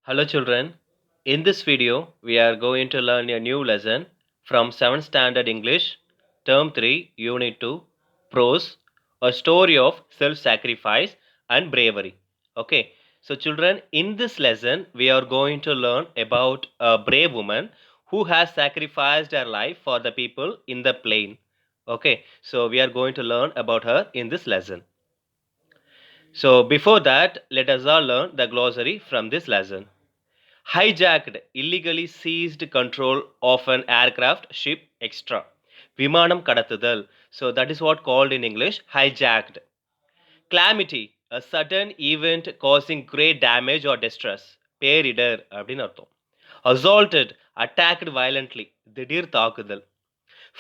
Hello children, in this video we are going to learn a new lesson from 7th Standard English, Term 3, Unit 2, Prose, a story of self-sacrifice and bravery. Okay, so children, in this lesson we are going to learn about a brave woman who has sacrificed her life for the people in the plain. Okay, so we are going to learn about her in this lesson. So before that, let us all learn the glossary from this lesson. Hijacked, illegally seized control of an aircraft, ship, extra. விமானம் கடத்துதல். So that is what called in English hijacked. Calamity, a sudden event causing great damage or distress. பேரிடர் அப்படின்னு அர்த்தம். Assaulted, attacked violently. திடீர் தாக்குதல்.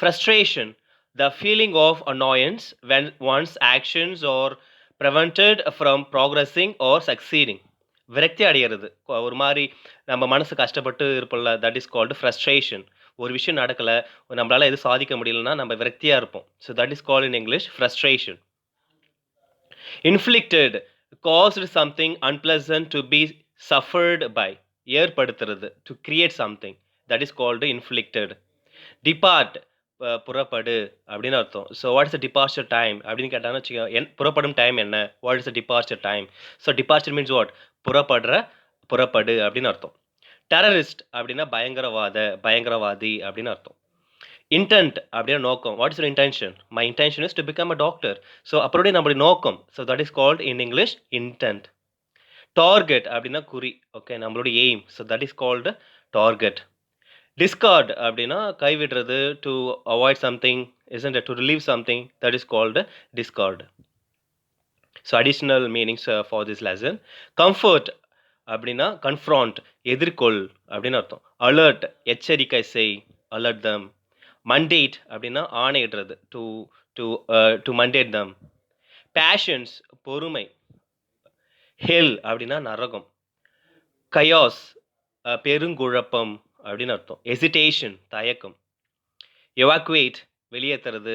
Frustration, the feeling of annoyance when one's actions are prevented from progressing or succeeding. விரக்தி அடைகிறது. ஒரு மாதிரி நம்ம மனசு கஷ்டப்பட்டு இருப்போம்ல, தட் இஸ் கால்டு ஃப்ரஸ்ட்ரேஷன். ஒரு விஷயம் நடக்கல, நம்மளால எதுவும் சாதிக்க முடியலன்னா நம்ம விரக்தியா இருப்போம். So that is called in English frustration. Inflicted, caused something unpleasant to be suffered by. ஏற்படுத்துறது, to create something. That is called inflicted. Depart, புறப்படு அப்படின்னு அர்த்தம். So what is the departure time அப்படின்னு கேட்டான்னு வச்சுக்கோ, புறப்படும் டைம் என்ன, what is the departure time. So departure means what, புறப்படு அப்படின்னு அர்த்தம். டெரரிஸ்ட் அப்படின்னா பயங்கரவாதி அப்படின்னு அர்த்தம். இன்டென்ட் அப்படின்னா நோக்கம். What is your intention? My intention is to become a doctor. So அப்படியே நம்மளுடைய நோக்கம். So that is called in English intent. Target அப்படின்னா குறி. ஓகே, நம்மளுடைய aim. So that is called target. Discard அப்படின்னா கைவிடுறது, to avoid something, isn't it, to relieve something, that is called discard. So additional meanings for this lesson. Comfort அப்படின்னா confront, எதிர்கொள் அப்படின்னு அர்த்தம். Alert, எச்சரிக்கை செய், alert them. Mandate அப்படின்னா ஆணையிடுறது, to mandate them. Passions, பொறுமை. Hell அப்படின்னா நரகம். Chaos, பெருங்குழப்பம் அப்படின்னு அர்த்தம். ஹெசிடேஷன், தயக்கம். எவாக்குவேட், வெளியேற்றுறது,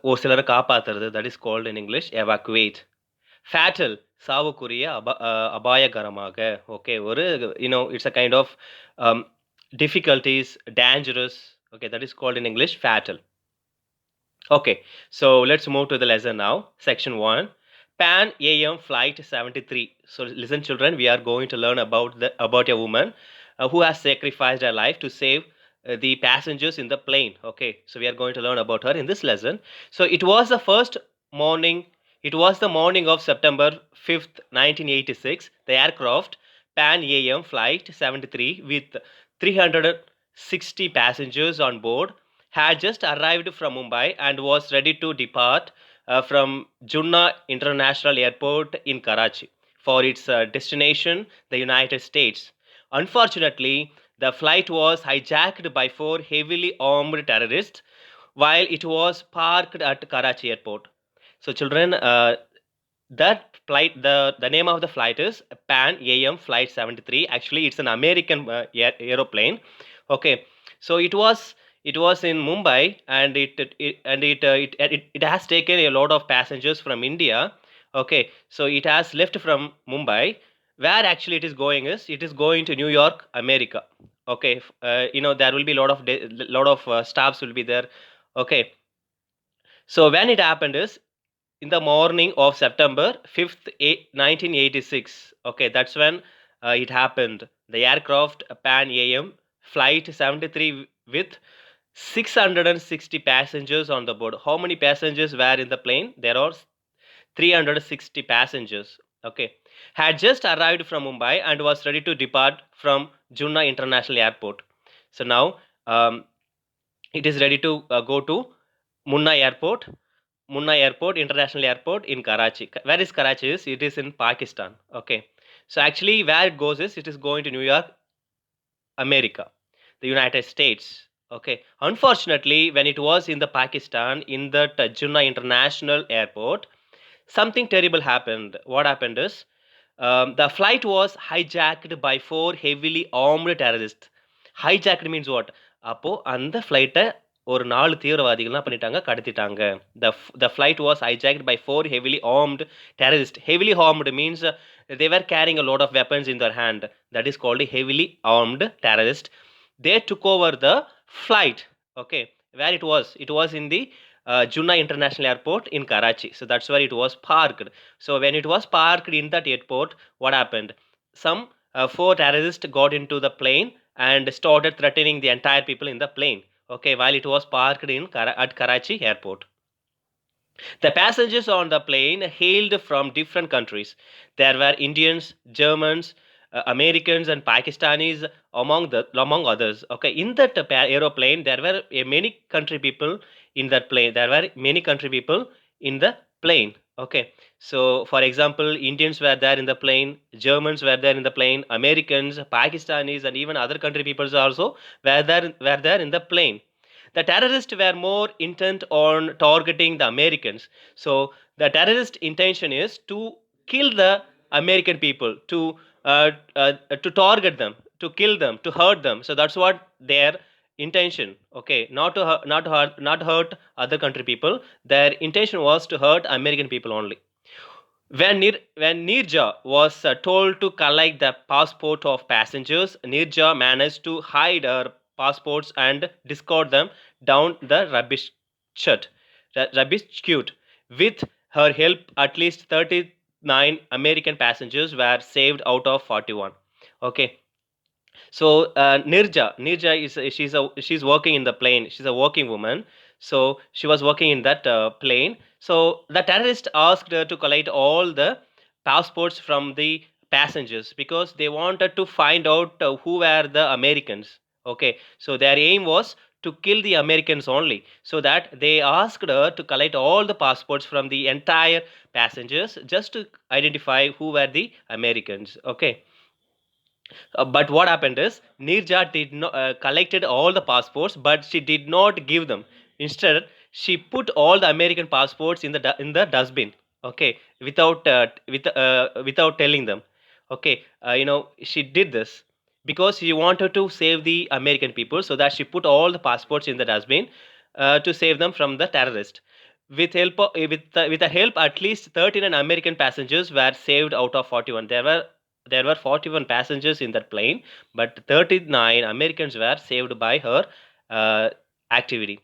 ஒரு சிலரை காப்பாற்றுறது, that is called in English evacuate. Fatal, சாவுக்குரிய, அபாயகரமாக. ஓகே, ஒரு it's a kind of difficulties, dangerous. Okay, that is called in English fatal. Okay, so let's move to the lesson now. Section 1, Pan AM Flight 73. So listen children, we are going to learn about a woman who has sacrificed her life to save the passengers in the plane. Okay, so we are going to learn about her in this lesson. So it was the morning of September 5th, 1986. The aircraft Pan AM Flight 73 with 360 passengers on board had just arrived from Mumbai and was ready to depart from Junnah International Airport in Karachi for its destination, the United States. Unfortunately, the flight was hijacked by 4 heavily armed terrorists while it was parked at Karachi Airport. So children, that flight, the name of the flight is Pan AM Flight 73. Actually, it's an American aeroplane. Okay, so it was in Mumbai, and it has taken a lot of passengers from India. Okay, so it has left from Mumbai. Where actually it is going to New York, America. Okay, there will be lot of stops will be there. Okay, so when it happened is in the morning of September 5th, 1986. Okay, that's when it happened. The aircraft Pan AM Flight 73 with 660 passengers on the board. How many passengers were in the plane? There are 360 passengers. Okay, had just arrived from Mumbai and was ready to depart from Junnah International Airport. So now it is ready to go to Munna Airport, International Airport in Karachi. Where is Karachi? It is in Pakistan. Okay, so actually where it goes is, it is going to New York, America, the United States. Okay, unfortunately, when it was in the Pakistan, in that Junnah International Airport, something terrible happened. What happened is, the flight was hijacked by 4 heavily armed terrorists. Hijacked means what? அப்போ அந்த ஃப்ளைட்டை ஒரு 4 தீவிரவாதிகள் பண்ணிட்டாங்க, கடத்திட்டாங்க. The flight was hijacked by 4 heavily armed terrorists. Heavily armed means They were carrying a lot of weapons in their hand. That is called a heavily armed terrorist. They took over the flight. Okay, where it was? It was in the Junnah International Airport in Karachi. So that's where it was parked. So when it was parked in that airport, what happened? Some four terrorists got into the plane and started threatening the entire people in the plane. Okay, while it was parked at Karachi airport. The passengers on the plane hailed from different countries. There were Indians, Germans, Americans, and Pakistanis among others. Okay, in that aeroplane, there were many country people in that plane. There were many country people in the plane. Okay, so for example, Indians were there in the plane, Germans were there in the plane, Americans, Pakistanis, and even other country peoples also were there in the plane. The terrorists were more intent on targeting the Americans. So the terrorist intention is to kill the American people, to target them, to kill them, to hurt them. So that's what their intention. Okay, not hurt other country people. Their intention was to hurt American people only. When Nirja was told to collect the passport of passengers, Nirja managed to hide her passports and discard them down the rubbish chute. With her help, at least 39 American passengers were saved out of 41. Okay, so Nirja is she's working in the plane. She's a working woman. So she was working in that plane. So the terrorist asked her to collect all the passports from the passengers because they wanted to find out who were the Americans. Okay, so their aim was to kill the Americans only. So that they asked her to collect all the passports from the entire passengers just to identify who were the Americans. Okay, but what happened is Nirja did not collected all the passports, but she did not give them. Instead, she put all the American passports in the dustbin. Okay, without telling them. Okay, she did this because she wanted to save the American people, so that she put all the passports in the dustbin to save them from the terrorist. With the help, at least 39 American passengers were saved out of 41. There were 41 passengers in that plane, but 39 Americans were saved by her uh, activity.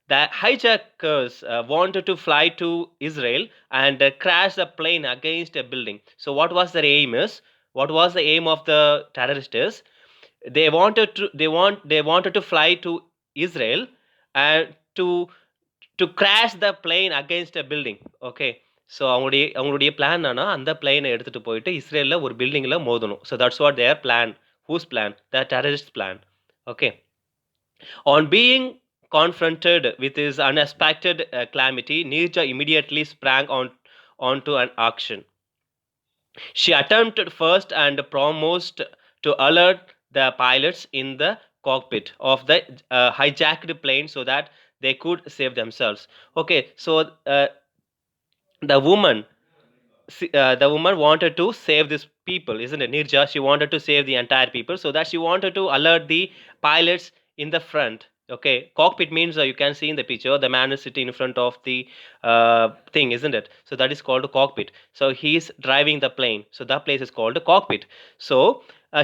The hijackers wanted to fly to Israel and crash the plane against a building. So, what was the aim of the terrorists? Is they wanted to fly to Israel and to crash the plane against a building. Okay, so அவங்களுடைய plan என்னன்னா அந்த பிளேனை எடுத்துட்டு போயிட்டு இஸ்ரேலில் ஒரு பில்டிங்கில் மோதணும். So that's what their plan. Whose plan? The terrorist plan. Okay, on being confronted with his unexpected calamity, Nirja immediately sprang onto an action. She attempted first and foremost to alert the pilots in the cockpit of the hijacked plane so that they could save themselves. Okay, so the woman the woman wanted to save these people, isn't it? Nirja, she wanted to save the entire people, so that she wanted to alert the pilots in the front. Okay, cockpit means you can see in the picture the man is sitting in front of the thing, isn't it? So that is called a cockpit. So he's driving the plane, so that place is called a cockpit. So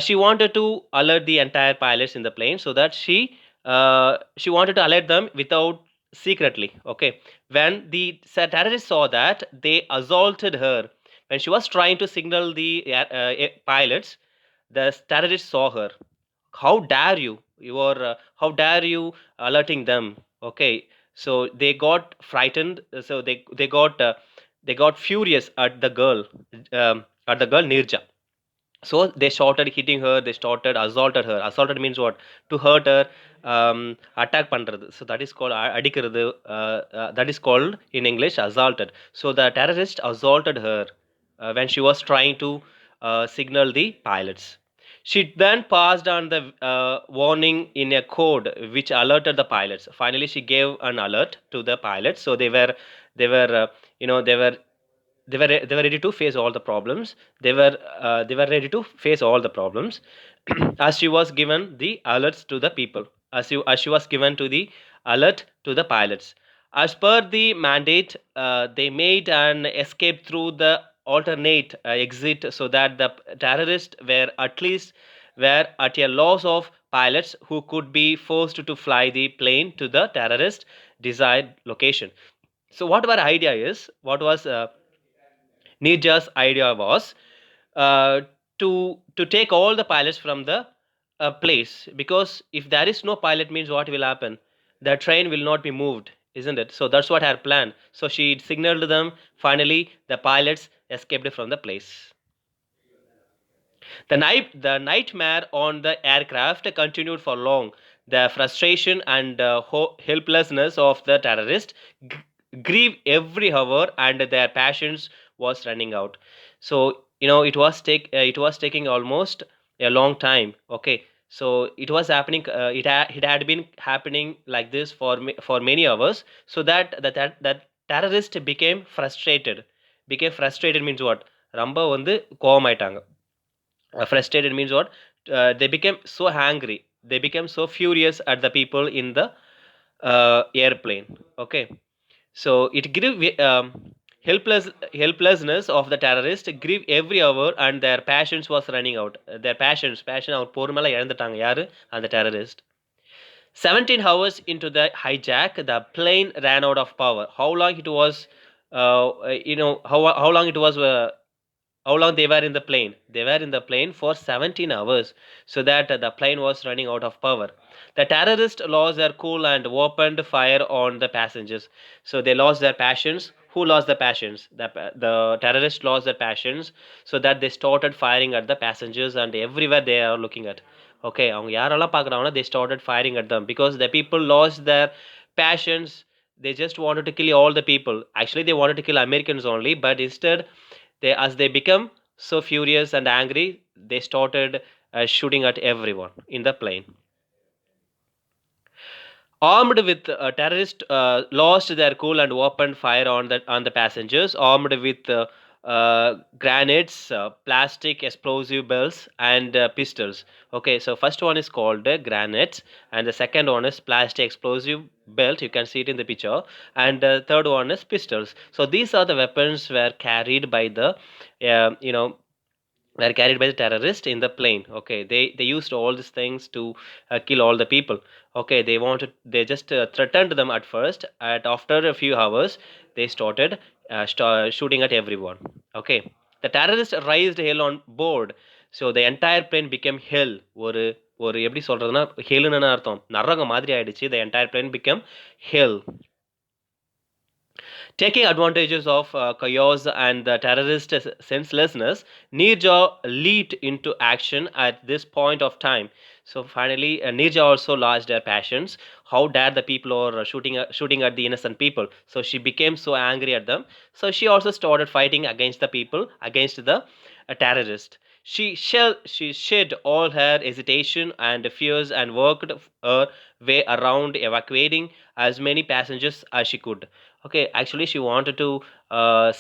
she wanted to alert the entire pilots in the plane, so that she wanted to alert them without secretly. Okay, when the terrorists saw that, they assaulted her. When she was trying to signal the pilots, the terrorists saw her. How dare you? How dare you alerting them? Okay, so they got frightened. So they got furious at the girl, Nirja. So they started hitting her. They started assaulted her. Assaulted means what? To hurt her, attack பண்றது. So that is called அடிக்கிறது. That is called in English assaulted. So the terrorist assaulted her when she was trying to signal the pilots. She then passed on the warning in a code which alerted the pilots. Finally, she gave an alert to the pilots. So they were you know they were ready to face all the problems. They were ready to face all the problems as she was given the alerts to the people, as she was given to the alert to the pilots. As per the mandate, they made an escape through the alternate exit so that the terrorists were at a loss of pilots who could be forced to fly the plane to the terrorist desired location. So what was Nirja's idea was uh, to take all the pilots from the place, because if there is no pilot means what will happen? The train will not be moved, isn't it? So that's what her plan. So she signaled them. Finally, the pilots escaped from the place. The nightmare on the aircraft continued for long. The frustration and helplessness of the terrorists grieve every hour, and their passions was running out. So it was taking almost a long time. Okay, so it was happening. It had been happening like this for for many hours. So that terrorist became frustrated means what? ரொம்ப வந்து கோவமாயிட்டாங்க. Frustrated means what? They became so angry, they became so furious at the people in the airplane. Okay, so it grew helplessness of the terrorist grew every hour, and their passions was running out. Their passion அவர் பொறுமையில இழந்துட்டாங்க. யாரு? அந்த terrorist. 17 hours into the hijack, the plane ran out of power. How long it was, how long it was how long they were in the plane? They were in the plane for 17 hours, so that the plane was running out of power. The terrorists lost their cool and opened fire on the passengers. So they lost their passions. Who lost the passions? The terrorists lost their passions, so that they started firing at the passengers and everywhere they are looking at. Okay, அவங்க யாரெல்லாம் பார்க்குறாங்கன்னா they started firing at them because the people lost their passions. They just wanted to kill all the people. Actually, they wanted to kill Americans only, but instead as they become so furious and angry, they started shooting at everyone in the plane. Armed with terrorists lost their cool and opened fire on the passengers, armed with grenades, plastic explosive belts, and pistols. Okay, so first one is called grenades, and the second one is plastic explosive belt. You can see it in the picture, and the third one is pistols. So these are the weapons were carried by the uh, you know were carried by the terrorists in the plane. Okay, they used all these things to kill all the people. Okay, they just threatened them at first, and after a few hours they started shooting at everyone. Okay, the terrorists raised hell on board, so the entire plane became hell. ஒரு ஒரு எப்படி சொல்றதுன்னா ஹெல்னு அர்த்தம், நரகம் மாதிரி ஆயிடுச்சு. The entire plane became hell. Taking advantages of chaos and the terrorist senselessness, Nirja leaped into action at this point of time. So finally, Nirja also lost her passions. How dare the people are shooting at the innocent people? So she became so angry at them. So she also started fighting against the people, against the terrorist. She shed all her hesitation and fears and worked her way around evacuating as many passengers as she could. Okay, actually she wanted to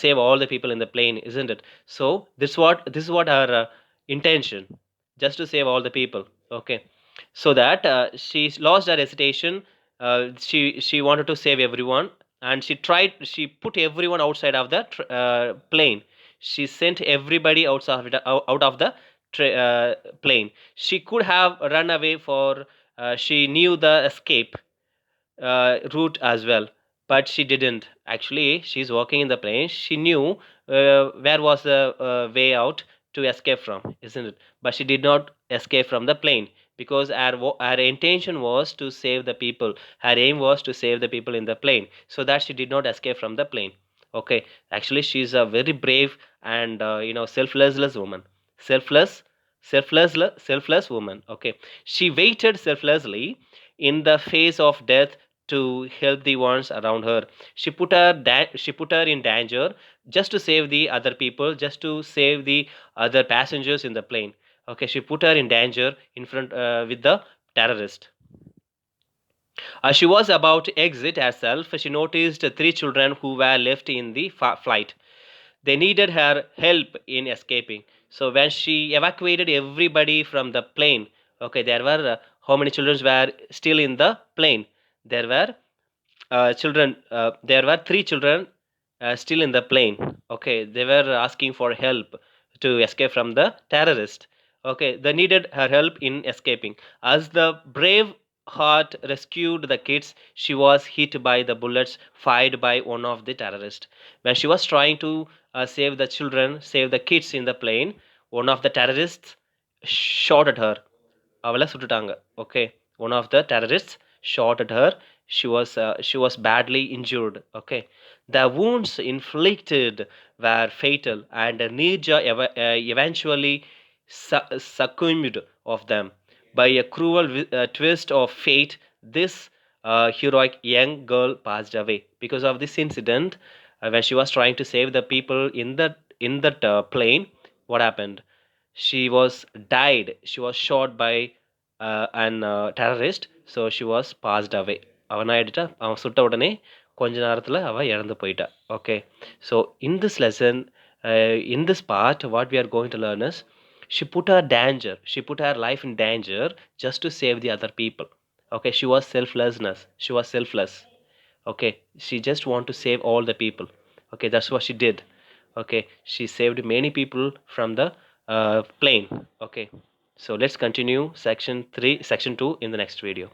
save all the people in the plane, isn't it? So this is what her intention, just to save all the people. Okay, so that she lost her hesitation. She wanted to save everyone, and she put everyone outside of the plane. She sent everybody out of the plane. She could have run away, for she knew the escape route as well, but she didn't. Actually, she's walking in the plane. She knew where was the way out to escape from, isn't it? But she did not escape from the plane, because her intention was to save the people. Her aim was to save the people in the plane, so that she did not escape from the plane. Okay, actually, she's a very brave and selfless woman. Selfless, selfless woman. Okay, she waited selflessly in the face of death to help the ones around her. She put her in danger just to save the other people, just to save the other passengers in the plane. Okay, she put her in danger in front with the terrorist. She was about to exit herself. She noticed three children who were left in the flight. They needed her help in escaping. So when she evacuated everybody from the plane, okay, there were how many children were still in the plane? There were three children still in the plane. Okay, they were asking for help to escape from the terrorist. Okay, they needed her help in escaping. As the brave heart rescued the kids, she was hit by the bullets fired by one of the terrorists. When she was trying to save the children, save the kids in the plane, one of the terrorists shot at her. அவளை சுட்டுட்டாங்க. Okay, one of the terrorists shot at her. She was badly injured. Okay, the wounds inflicted were fatal, and Nirja eventually succumbed of them. By a cruel twist of fate, this heroic young girl passed away because of this incident. When she was trying to save the people in that plane, what happened? She was died. She was shot by an terrorist. So she was passed away. அவன் ஆயிடுட்டா, அவன் சுட்ட உடனே கொஞ்ச நேரத்தில் அவள் இறந்து போயிட்டா. Okay, so in this lesson, in this part, what we are going to learn is she put her life in danger just to save the other people. Okay, she was selfless. Okay, she just want to save all the people. Okay, that's what she did. Okay, she saved many people from the plane. Okay, so let's continue section 3 section 2 in the next video.